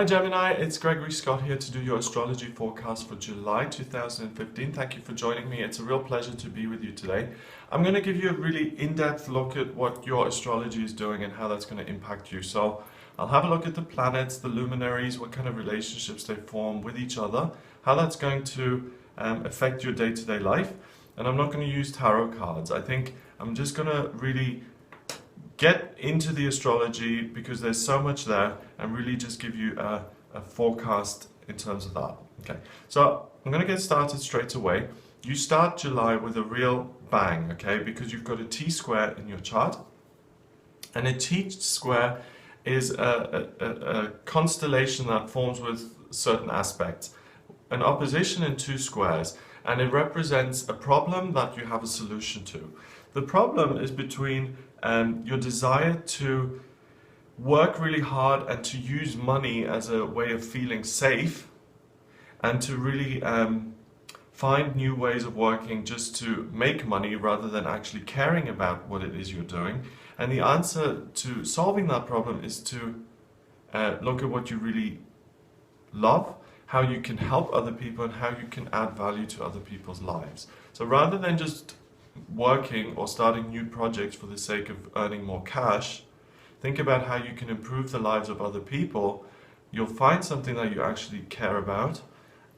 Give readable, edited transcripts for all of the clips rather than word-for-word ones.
Hi Gemini, it's Gregory Scott here to do your astrology forecast for July 2015. Thank you for joining me. It's a real pleasure to be with you today. I'm going to give you a really in-depth look at what your astrology is doing and how that's going to impact you. So I'll have a look at the planets, the luminaries, what kind of relationships they form with each other, how that's going to affect your day-to-day life. And I'm not going to use tarot cards. I think I'm just going to really get into the astrology because there's so much there and really just give you a forecast in terms of that. Okay, so I'm going to get started straight away. You start July with a real bang, okay, because you've got a T-square in your chart. And a T-square is a constellation that forms with certain aspects. An opposition in two squares, and it represents a problem that you have a solution to. The problem is between your desire to work really hard and to use money as a way of feeling safe and to really find new ways of working just to make money rather than actually caring about what it is you're doing. And the answer to solving that problem is to look at what you really love, how you can help other people and how you can add value to other people's lives. So rather than just working or starting new projects for the sake of earning more cash, think about how you can improve the lives of other people. You'll find something that you actually care about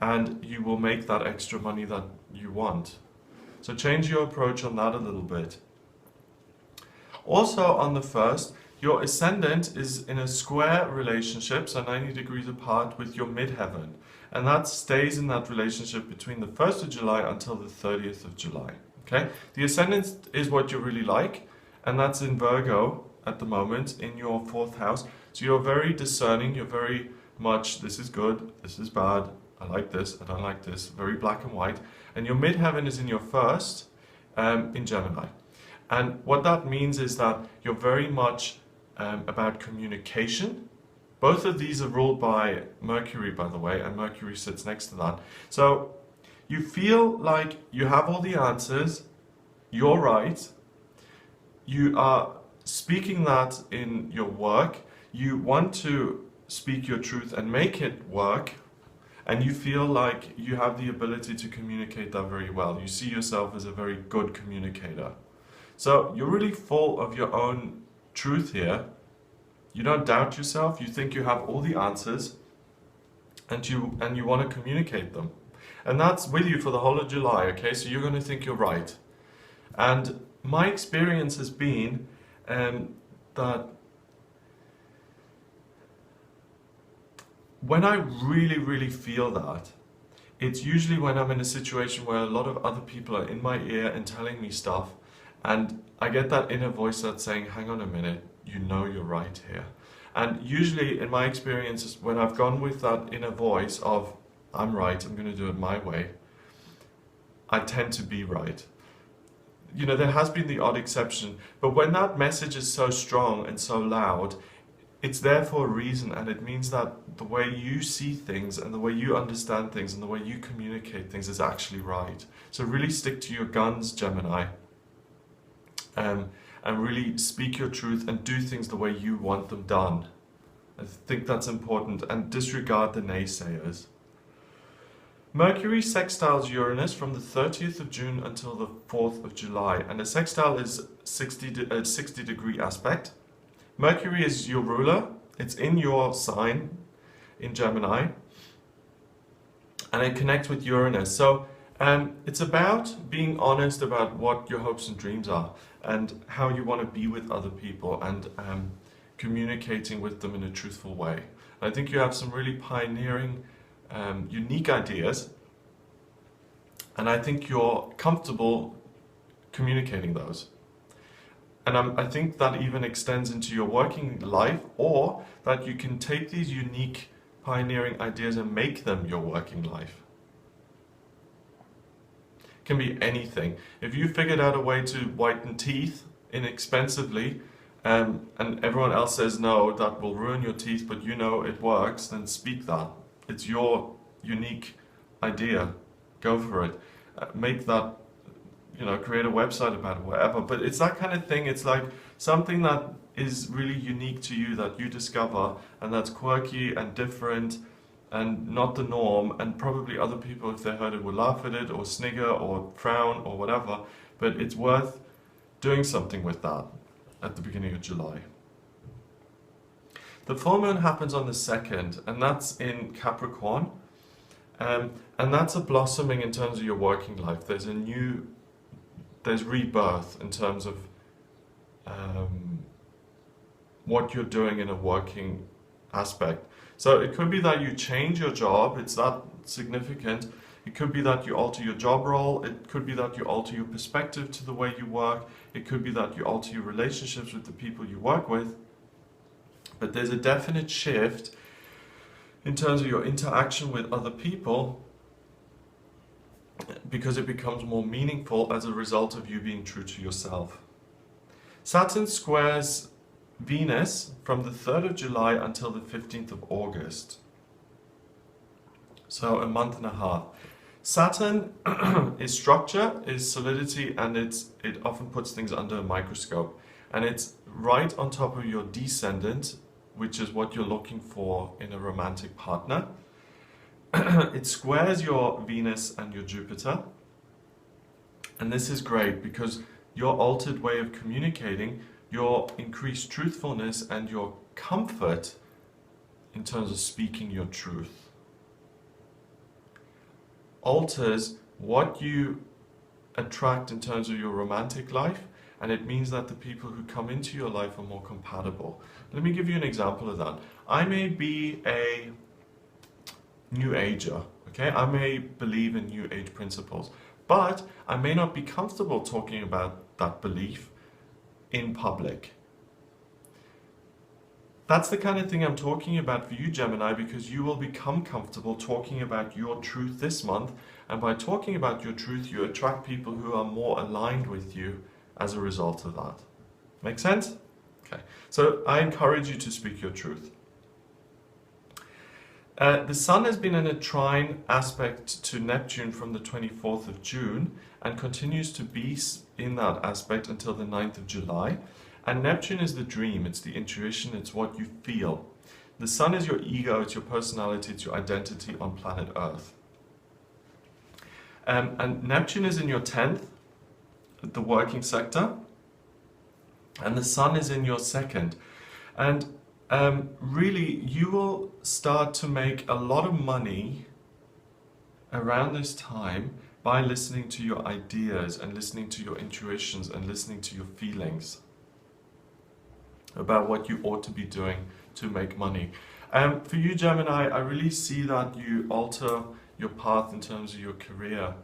and you will make that extra money that you want. So change your approach on that a little bit. Also on the 1st, your Ascendant is in a square relationship, so 90 degrees apart with your midheaven. And that stays in that relationship between the 1st of July until the 30th of July. Okay, the Ascendant is what you really like, and that's in Virgo at the moment in your 4th house. So you're very discerning, you're very much, this is good, this is bad, I like this, I don't like this, very black and white. And your midheaven is in your 1st in Gemini. And what that means is that you're very much about communication. Both of these are ruled by Mercury, by the way, and Mercury sits next to that. So you feel like you have all the answers, you're right, you are speaking that in your work, you want to speak your truth and make it work, and you feel like you have the ability to communicate that very well. You see yourself as a very good communicator. So you're really full of your own truth here. You don't doubt yourself, you think you have all the answers, and you want to communicate them. And that's with you for the whole of July, okay? So you're going to think you're right. And my experience has been that when I really feel that, it's usually when I'm in a situation where a lot of other people are in my ear and telling me stuff, and I get that inner voice that's saying, hang on a minute, you know you're right here. And usually in my experiences, when I've gone with that inner voice of, I'm right, I'm going to do it my way, I tend to be right. You know, there has been the odd exception, but when that message is so strong and so loud, it's there for a reason, and it means that the way you see things and the way you understand things and the way you communicate things is actually right. So really stick to your guns, Gemini, and really speak your truth and do things the way you want them done. I think that's important, and disregard the naysayers. Mercury sextiles Uranus from the 30th of June until the 4th of July, and a sextile is 60 degree aspect. Mercury is your ruler, it's in your sign, in Gemini, and it connects with Uranus. So it's about being honest about what your hopes and dreams are, and how you want to be with other people, and communicating with them in a truthful way. I think you have some really pioneering unique ideas, and I think you're comfortable communicating those. And I think that even extends into your working life, or that you can take these unique pioneering ideas and make them your working life. It can be anything. If you figured out a way to whiten teeth inexpensively, and everyone else says no, that will ruin your teeth, but you know it works, then speak that. It's your unique idea. Go for it. Make that, you know, create a website about it, whatever. But it's that kind of thing. It's like something that is really unique to you that you discover, and that's quirky and different and not the norm, and probably other people, if they heard it, would laugh at it or snigger or frown or whatever, but it's worth doing something with that at the beginning of July. The full moon happens on the 2nd, and that's in Capricorn, and that's a blossoming in terms of your working life. There's rebirth in terms of what you're doing in a working aspect. So it could be that you change your job, it's that significant. It could be that you alter your job role, it could be that you alter your perspective to the way you work, it could be that you alter your relationships with the people you work with. But there's a definite shift in terms of your interaction with other people, because it becomes more meaningful as a result of you being true to yourself. Saturn squares Venus from the 3rd of July until the 15th of August. So a month and a half. Saturn is structure, is solidity, and it often puts things under a microscope. And it's right on top of your descendant, which is what you're looking for in a romantic partner. It squares your Venus and your Jupiter. And this is great because your altered way of communicating, your increased truthfulness, and your comfort in terms of speaking your truth alters what you attract in terms of your romantic life, and it means that the people who come into your life are more compatible. Let me give you an example of that. I may be a New Ager, okay? I may believe in New Age principles, but I may not be comfortable talking about that belief in public. That's the kind of thing I'm talking about for you, Gemini, because you will become comfortable talking about your truth this month, and by talking about your truth, you attract people who are more aligned with you as a result of that. Make sense? Okay. So I encourage you to speak your truth. The Sun has been in a trine aspect to Neptune from the 24th of June and continues to be in that aspect until the 9th of July. And Neptune is the dream, it's the intuition, it's what you feel. The Sun is your ego, it's your personality, it's your identity on planet Earth. And Neptune is in your 10th, the working sector, and the Sun is in your 2nd. And really, you will start to make a lot of money around this time by listening to your ideas and listening to your intuitions and listening to your feelings about what you ought to be doing to make money. For you, Gemini, I really see that you alter your path in terms of your career.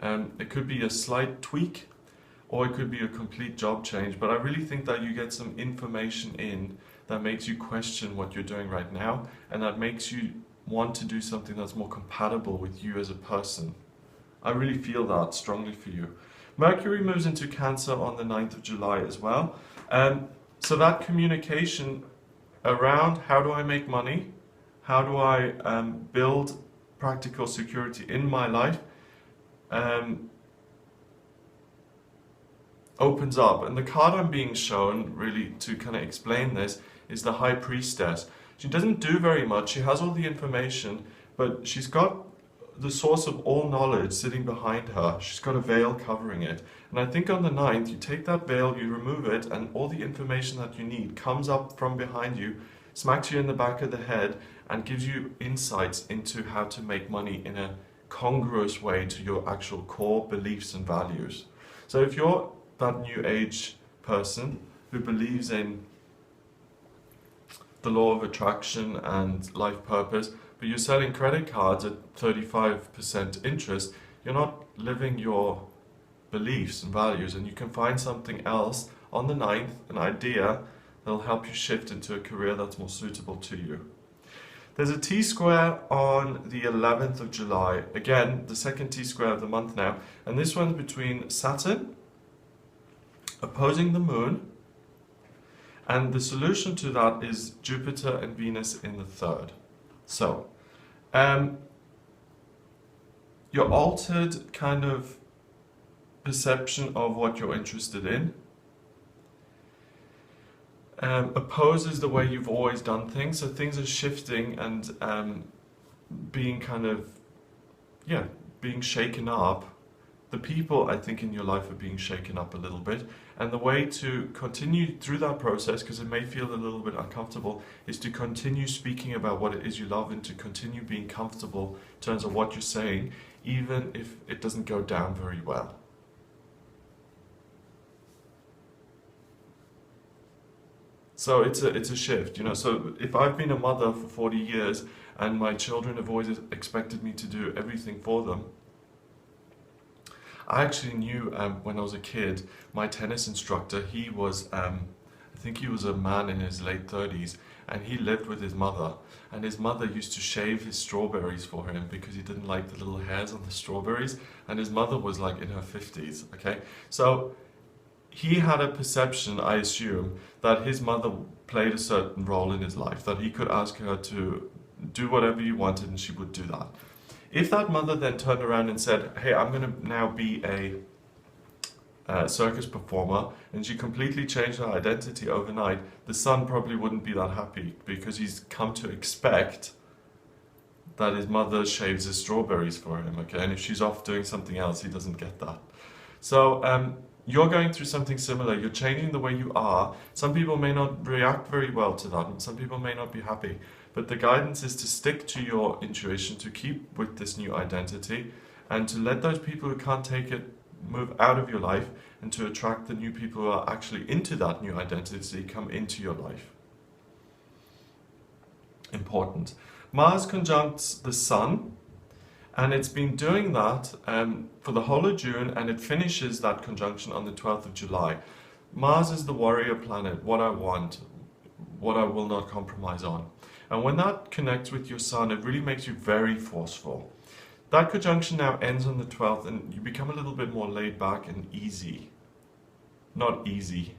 It could be a slight tweak, or it could be a complete job change, but I really think that you get some information in that makes you question what you're doing right now, and that makes you want to do something that's more compatible with you as a person. I really feel that strongly for you. Mercury moves into Cancer on the 9th of July as well. So that communication around how do I make money, how do I build practical security in my life, opens up. And the card I'm being shown, really, to kind of explain this, is the High Priestess. She doesn't do very much, she has all the information, but she's got the source of all knowledge sitting behind her. She's got a veil covering it. And I think on the 9th, you take that veil, you remove it, and all the information that you need comes up from behind you, smacks you in the back of the head, and gives you insights into how to make money in a congruous way to your actual core beliefs and values. So if you're that New Age person who believes in the law of attraction and life purpose, but you're selling credit cards at 35% interest, you're not living your beliefs and values, and you can find something else on the 9th, an idea that'll help you shift into a career that's more suitable to you. There's a T-square on the 11th of July, again the second T-square of the month now, and this one's between Saturn opposing the Moon, and the solution to that is Jupiter and Venus in the 3rd. So, your altered kind of perception of what you're interested in opposes the way you've always done things. So things are shifting and being kind of, yeah, being shaken up. The people, I think, in your life are being shaken up a little bit. And the way to continue through that process, because it may feel a little bit uncomfortable, is to continue speaking about what it is you love and to continue being comfortable in terms of what you're saying, even if it doesn't go down very well. So it's a shift, you know. So if I've been a mother for 40 years and my children have always expected me to do everything for them, I actually knew when I was a kid, my tennis instructor, he was, I think he was a man in his late 30s, and he lived with his mother. And his mother used to shave his strawberries for him because he didn't like the little hairs on the strawberries. And his mother was like in her 50s, okay? So he had a perception, I assume, that his mother played a certain role in his life, that he could ask her to do whatever he wanted and she would do that. If that mother then turned around and said, hey, I'm going to now be a circus performer, and she completely changed her identity overnight, the son probably wouldn't be that happy because he's come to expect that his mother shaves his strawberries for him, okay? And if she's off doing something else, he doesn't get that. So you're going through something similar. You're changing the way you are. Some people may not react very well to that, and some people may not be happy. But the guidance is to stick to your intuition, to keep with this new identity, and to let those people who can't take it move out of your life, and to attract the new people who are actually into that new identity come into your life. Important. Mars conjuncts the Sun, and it's been doing that for the whole of June, and it finishes that conjunction on the 12th of July. Mars is the warrior planet, what I want, what I will not compromise on. And when that connects with your Sun, it really makes you very forceful. That conjunction now ends on the 12th, and you become a little bit more laid back and easy. Not easy.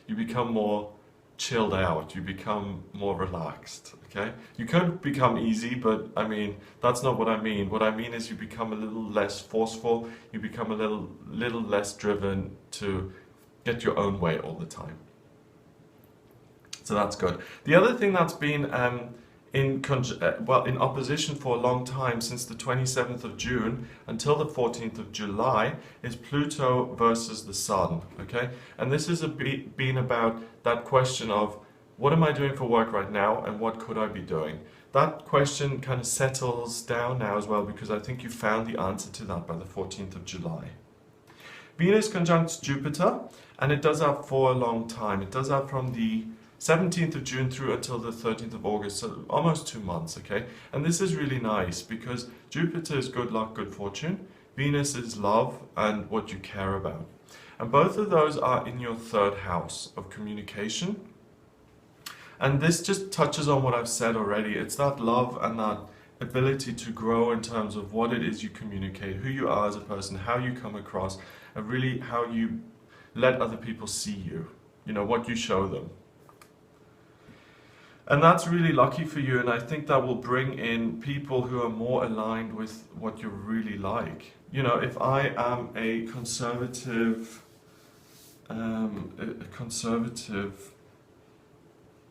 You become more chilled out. You become more relaxed, okay? You could become easy, but I mean, that's not what I mean. What I mean is you become a little less forceful. You become a little less driven to get your own way all the time. So that's good. The other thing that's been in opposition for a long time, since the 27th of June until the 14th of July, is Pluto versus the Sun, okay? And this has been about that question of, what am I doing for work right now and what could I be doing? That question kind of settles down now as well, because I think you found the answer to that by the 14th of July. Venus conjuncts Jupiter, and it does that for a long time. It does that from the 17th of June through until the 13th of August, so almost 2 months, okay? And this is really nice because Jupiter is good luck, good fortune. Venus is love and what you care about. And both of those are in your third house of communication. And this just touches on what I've said already. It's that love and that ability to grow in terms of what it is you communicate, who you are as a person, how you come across, and really how you let other people see you, you know, what you show them. And that's really lucky for you, and I think that will bring in people who are more aligned with what you really like. You know, if I am a conservative,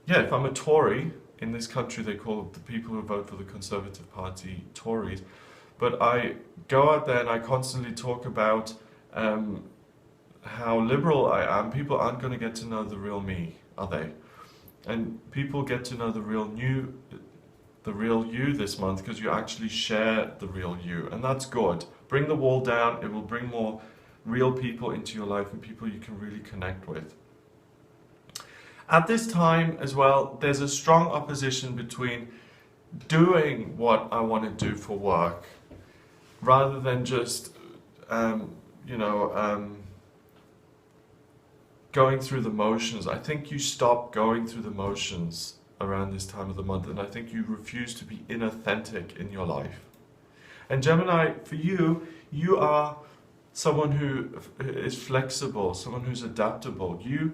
if I'm a Tory, in this country they call the people who vote for the Conservative Party Tories, but I go out there and I constantly talk about how liberal I am, people aren't going to get to know the real me, are they? And people get to know the real you this month because you actually share the real you, and that's good. Bring the wall down. It will bring more real people into your life and people you can really connect with. At this time as well, there's a strong opposition between doing what I want to do for work rather than just going through the motions. I think you stop going through the motions around this time of the month, and I think you refuse to be inauthentic in your life. And Gemini, for you, you are someone who is flexible, someone who's adaptable. You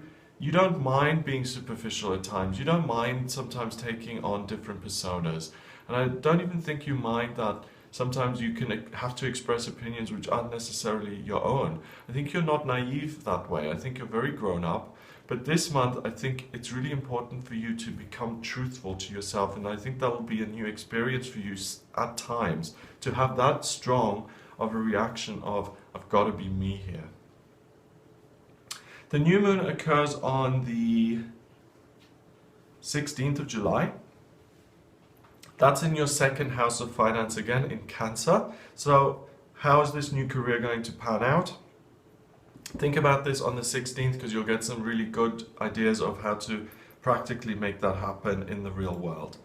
don't mind being superficial at times. You don't mind sometimes taking on different personas. And I don't even think you mind that sometimes you can have to express opinions which aren't necessarily your own. I think you're not naive that way. I think you're very grown up, But this month, I think it's really important for you to become truthful to yourself. And I think that will be a new experience for you at times, to have that strong of a reaction of, I've got to be me here. The new moon occurs on the 16th of July. That's in your second house of finance again, in Cancer. So how is this new career going to pan out? Think about this on the 16th, because you'll get some really good ideas of how to practically make that happen in the real world.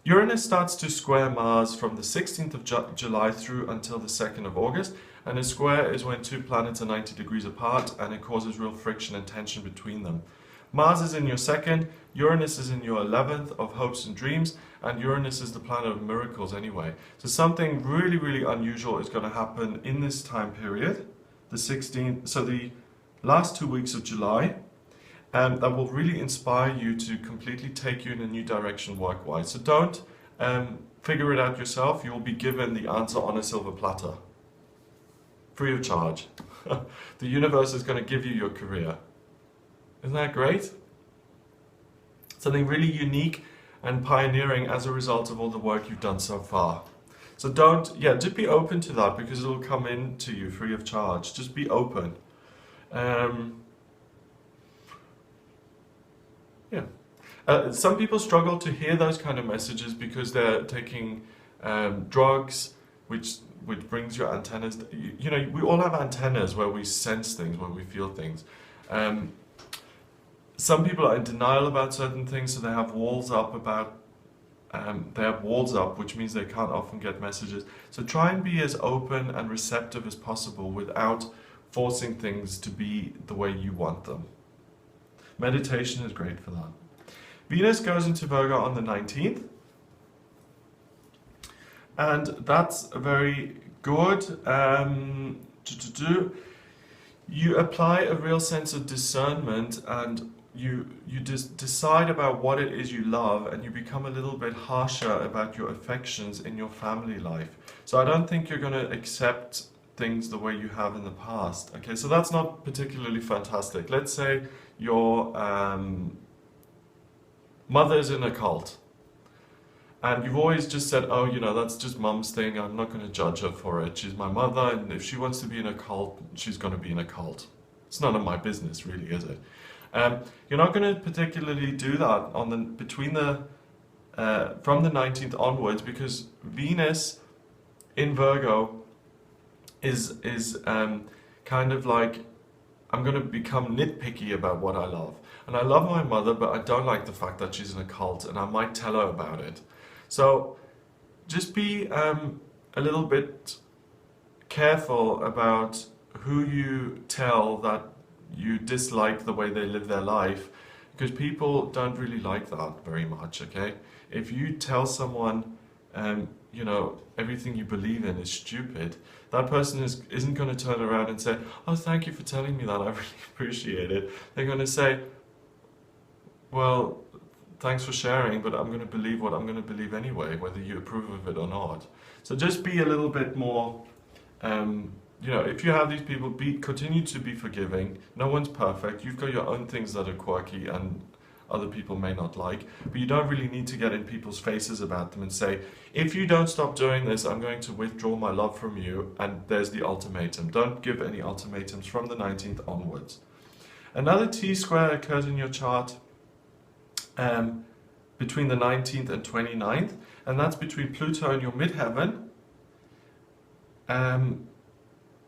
Uranus starts to square Mars from the 16th of July through until the 2nd of August. And a square is when two planets are 90 degrees apart, and it causes real friction and tension between them. Mars is in your second, Uranus is in your 11th of hopes and dreams, and Uranus is the planet of miracles anyway. So something really, really unusual is going to happen in this time period, the 16th, so the last 2 weeks of July, and that will really inspire you to completely take you in a new direction work-wise. So don't figure it out yourself. You'll be given the answer on a silver platter, free of charge. The universe is going to give you your career. Isn't that great? Something really unique and pioneering as a result of all the work you've done so far. So just be open to that, because it'll come into you free of charge. Just be open. Some people struggle to hear those kind of messages because they're taking drugs, which brings your antennas. You know, we all have antennas where we sense things, where we feel things. Some people are in denial about certain things, so they have walls up which means they can't often get messages. So try and be as open and receptive as possible without forcing things to be the way you want them. Meditation is great for that. Venus goes into Virgo on the 19th, and that's very good. You apply a real sense of discernment, and you just decide about what it is you love, and you become a little bit harsher about your affections in your family life. So I don't think you're going to accept things the way you have in the past. Okay, so that's not particularly fantastic. Let's say your mother is in a cult, and you've always just said, oh, you know, that's just mum's thing, I'm not going to judge her for it, she's my mother, and if she wants to be in a cult, she's going to be in a cult. It's none of my business, really, is it? You're not going to particularly do that from the 19th onwards, because Venus in Virgo is kind of like, I'm going to become nitpicky about what I love. And I love my mother, but I don't like the fact that she's in a cult, and I might tell her about it. So just be a little bit careful about who you tell that you dislike the way they live their life, because people don't really like that very much, okay? If you tell someone, you know, everything you believe in is stupid, that person isn't going to turn around and say, oh, thank you for telling me that, I really appreciate it. They're going to say, well, thanks for sharing, but I'm going to believe what I'm going to believe anyway, whether you approve of it or not. So just be a little bit more, you know, if you have these people, continue to be forgiving. No one's perfect. You've got your own things that are quirky and other people may not like, but you don't really need to get in people's faces about them and say, if you don't stop doing this, I'm going to withdraw my love from you, and there's the ultimatum. Don't give any ultimatums from the 19th onwards. Another T-square occurs in your chart between the 19th and 29th, and that's between Pluto and your midheaven.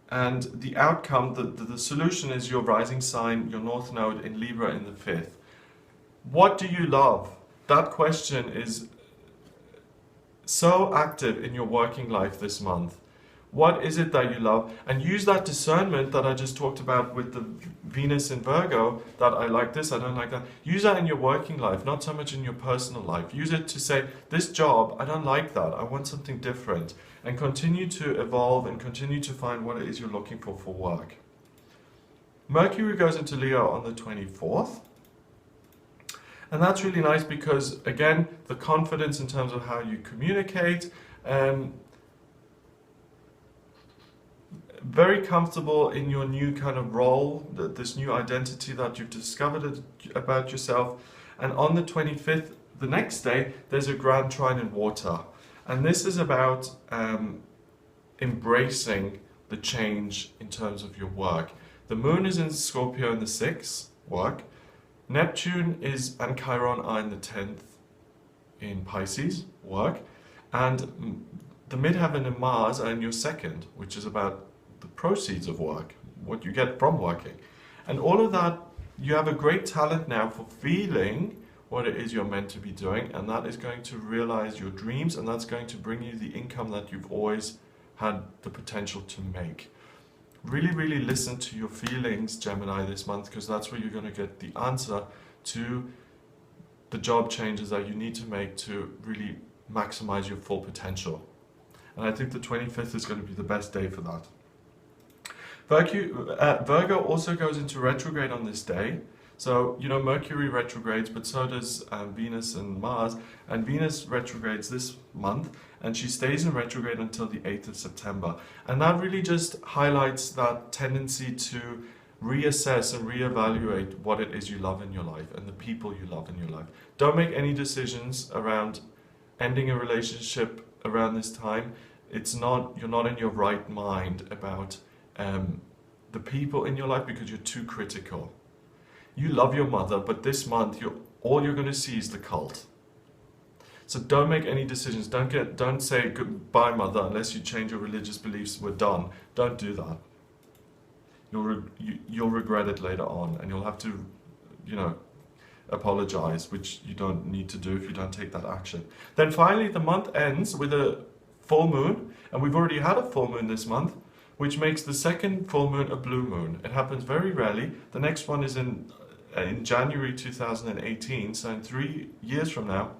And the outcome, the solution is your rising sign, your north node in Libra in the 5th. What do you love? That question is so active in your working life this month. What is it that you love? And use that discernment that I just talked about with the Venus in Virgo, that I like this, I don't like that. Use that in your working life, not so much in your personal life. Use it to say, this job, I don't like that, I want something different. And continue to evolve and continue to find what it is you're looking for work. Mercury goes into Leo on the 24th. And that's really nice because, again, the confidence in terms of how you communicate. very comfortable in your new kind of role, this new identity that you've discovered about yourself. And on the 25th, the next day, there's a grand trine in water. And this is about embracing the change in terms of your work. The moon is in Scorpio in the 6th, work. Neptune and Chiron are in the 10th in Pisces, work. And the midheaven and Mars are in your 2nd, which is about the proceeds of work, what you get from working. And all of that, you have a great talent now for feeling what it is you're meant to be doing, and that is going to realize your dreams, and that's going to bring you the income that you've always had the potential to make. Really, really listen to your feelings, Gemini, this month, because that's where you're going to get the answer to the job changes that you need to make to really maximize your full potential. And I think the 25th is going to be the best day for that. Virgo also goes into retrograde on this day. So, you know, Mercury retrogrades, but so does Venus and Mars. And Venus retrogrades this month, and she stays in retrograde until the 8th of September. And that really just highlights that tendency to reassess and reevaluate what it is you love in your life and the people you love in your life. Don't make any decisions around ending a relationship around this time. You're not in your right mind about the people in your life because you're too critical. You love your mother, but this month all you're going to see is the cult. So don't make any decisions. Don't say goodbye, mother, unless you change your religious beliefs. We're done. Don't do that. You'll regret it later on, and you'll have to, apologize, which you don't need to do if you don't take that action. Then finally, the month ends with a full moon, and we've already had a full moon this month, which makes the second full moon a blue moon. It happens very rarely. The next one is in January 2018, so in 3 years from now.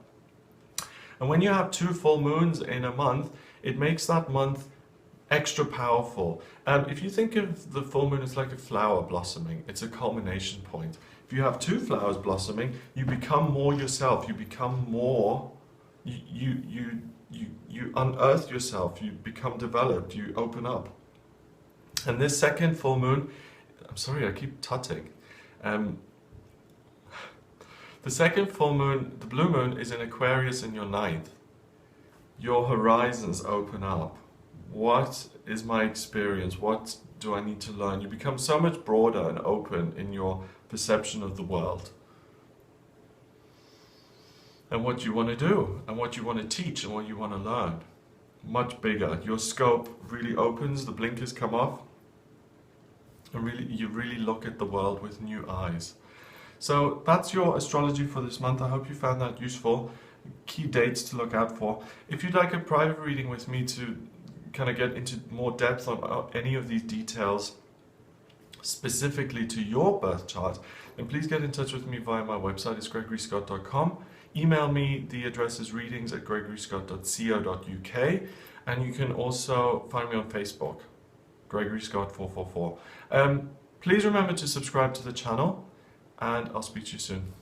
And when you have 2 full moons in a month, it makes that month extra powerful. If you think of the full moon as like a flower blossoming, it's a culmination point. If you have 2 flowers blossoming, you become more yourself. You become more. You unearth yourself. You become developed. You open up. And this second full moon, I'm sorry, I keep tutting. The second full moon, the blue moon, is in Aquarius in your 9th. Your horizons open up. What is my experience? What do I need to learn? You become so much broader and open in your perception of the world. And what you want to do, and what you want to teach, and what you want to learn. Much bigger. Your scope really opens, the blinkers come off, and you really look at the world with new eyes. So that's your astrology for this month. I hope you found that useful. Key dates to look out for. If you'd like a private reading with me to kind of get into more depth on any of these details specifically to your birth chart, then please get in touch with me via my website. It's gregoryscott.com. Email me. The address is readings@gregoryscott.co.uk, and you can also find me on Facebook, Gregory Scott 444. Please remember to subscribe to the channel, and I'll speak to you soon.